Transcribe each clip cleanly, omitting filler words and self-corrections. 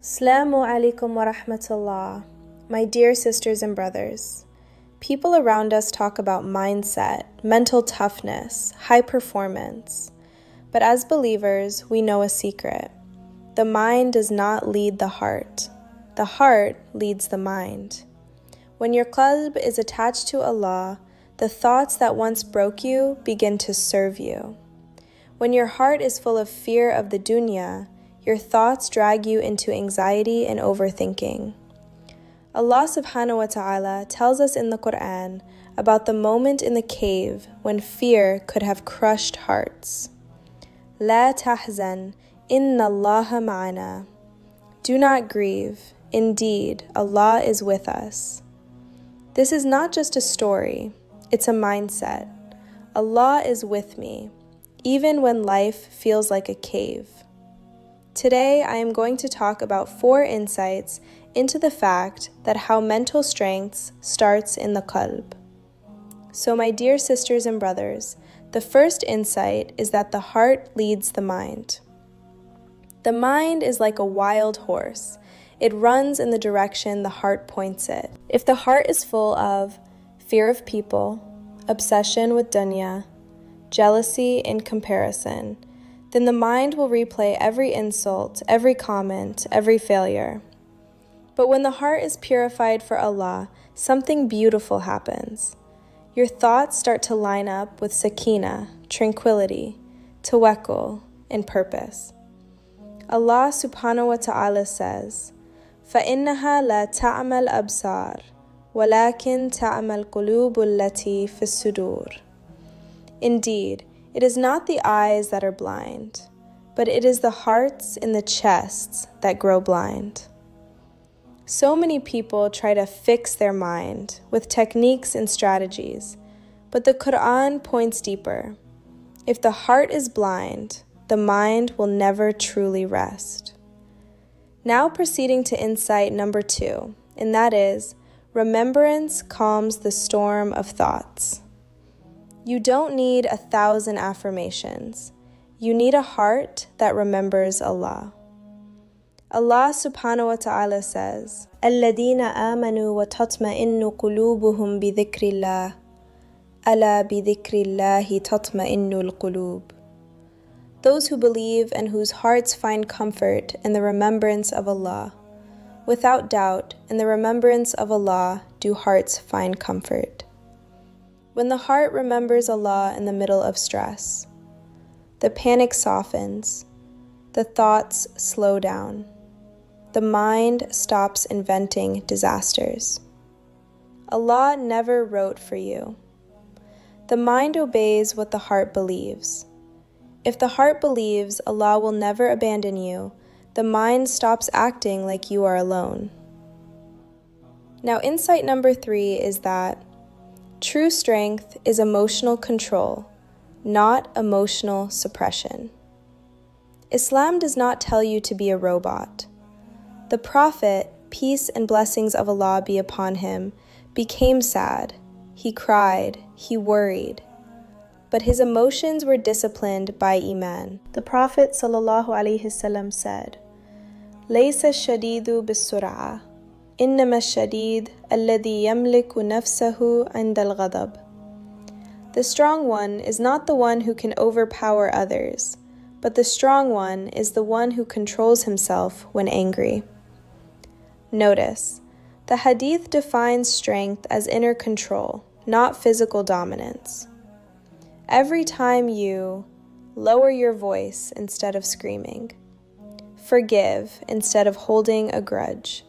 Assalamu alaikum wa rahmatullah. My dear sisters and brothers, people around us talk about mindset, mental toughness, high performance. But as believers, we know a secret. The mind does not lead the heart. The heart leads the mind. When your qalb is attached to Allah, the thoughts that once broke you begin to serve you. When your heart is full of fear of the dunya, your thoughts drag you into anxiety and overthinking. Allah subhanahu wa ta'ala tells us in the Qur'an about the moment in the cave when fear could have crushed hearts. La tahzan, inna Allaha ma'ana. Do not grieve, indeed, Allah is with us. This is not just a story, it's a mindset. Allah is with me, even when life feels like a cave. Today, I am going to talk about 4 insights into the fact that how mental strength starts in the qalb. So my dear sisters and brothers, the first insight is that the heart leads the mind. The mind is like a wild horse. It runs in the direction the heart points it. If the heart is full of fear of people, obsession with dunya, jealousy in comparison, then the mind will replay every insult, every comment, every failure. But when the heart is purified for Allah, something beautiful happens. Your thoughts start to line up with sakina, tranquility, tawakkul, and purpose. Allah subhanahu wa ta'ala says, فَإِنَّهَا لَا تَعْمَى الْأَبْصَارِ وَلَكِنْ تَعْمَى الْقُلُوبُ الَّتِي فِي الصُّدُورِ. Indeed, it is not the eyes that are blind, but it is the hearts in the chests that grow blind. So many people try to fix their mind with techniques and strategies, but the Qur'an points deeper. If the heart is blind, the mind will never truly rest. Now proceeding to insight number 2, and that is, remembrance calms the storm of thoughts. You don't need 1,000 affirmations. You need a heart that remembers Allah. Allah subhanahu wa ta'ala says, الَّذِينَ آمَنُوا وَتَطْمَئِنُّ قُلُوبُهُمْ بِذِكْرِ اللَّهِ أَلَا بِذِكْرِ اللَّهِ تَطْمَئِنُّ الْقُلُوبِ. Those who believe and whose hearts find comfort in the remembrance of Allah. Without doubt, in the remembrance of Allah do hearts find comfort. When the heart remembers Allah in the middle of stress, the panic softens, the thoughts slow down, the mind stops inventing disasters. Allah never wrote for you. The mind obeys what the heart believes. If the heart believes Allah will never abandon you, the mind stops acting like you are alone. Now, insight number 3 is that true strength is emotional control, not emotional suppression. Islam does not tell you to be a robot. The Prophet, peace and blessings of Allah be upon him, became sad. He cried, he worried. But his emotions were disciplined by Iman. The Prophet ﷺ said, لَيْسَ الشَّدِيدُ بِالسُّرْعَةِ إِنَّمَا الشَّدِيدُ الَّذِي يَمْلِكُ نَفْسَهُ عِنْدَ الْغَضَبِ. The strong one is not the one who can overpower others, but the strong one is the one who controls himself when angry. Notice, the ḥadīth defines strength as inner control, not physical dominance. Every time you lower your voice instead of screaming, forgive instead of holding a grudge,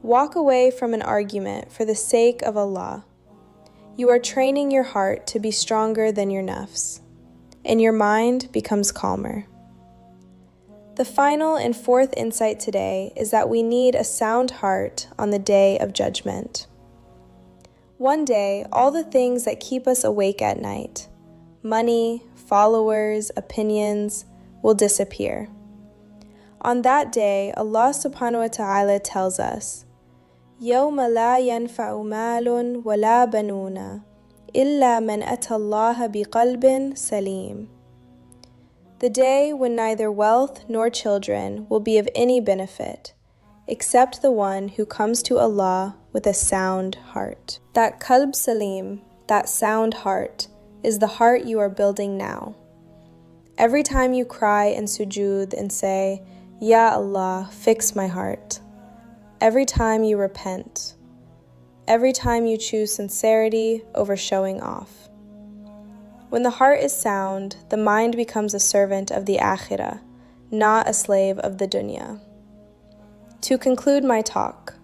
walk away from an argument for the sake of Allah, you are training your heart to be stronger than your nafs, and your mind becomes calmer. The final and 4th insight today is that we need a sound heart on the day of judgment. One day, all the things that keep us awake at night, money, followers, opinions, will disappear. On that day, Allah subhanahu wa ta'ala tells us, يَوْمَ لَا يَنْفَعُ مَالٌ وَلَا بَنُونَ إِلَّا مَنْ أَتَى اللَّهَ بِقَلْبٍ سَلِيمٍ. the day when neither wealth nor children will be of any benefit, except the one who comes to Allah with a sound heart. That qalb salim, that sound heart, is the heart you are building now. Every time you cry in sujood and say, Ya Allah, fix my heart. Every time you repent. Every time you choose sincerity over showing off. When the heart is sound, the mind becomes a servant of the akhirah, not a slave of the dunya. To conclude my talk,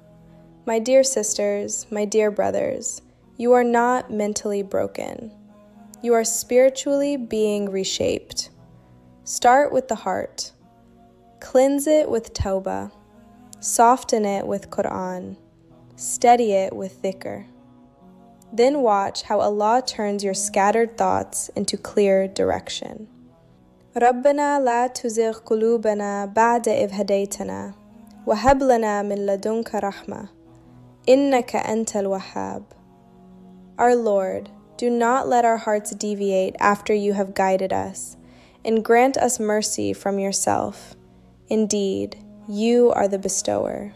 my dear sisters, my dear brothers, you are not mentally broken. You are spiritually being reshaped. Start with the heart. Cleanse it with tawbah. Soften it with Qur'an. Steady it with dhikr. Then watch how Allah turns your scattered thoughts into clear direction. رَبَّنَا لَا تُزِغْ قُلُوبَنَا بَعْدَ إِذْ هَدَيْتَنَا وَهَبْ لَنَا مِن لَدُنْكَ رَحْمَةً إِنَّكَ أَنْتَ الْوَهَّابُ. Our Lord, do not let our hearts deviate after you have guided us, and grant us mercy from yourself. Indeed, you are the bestower.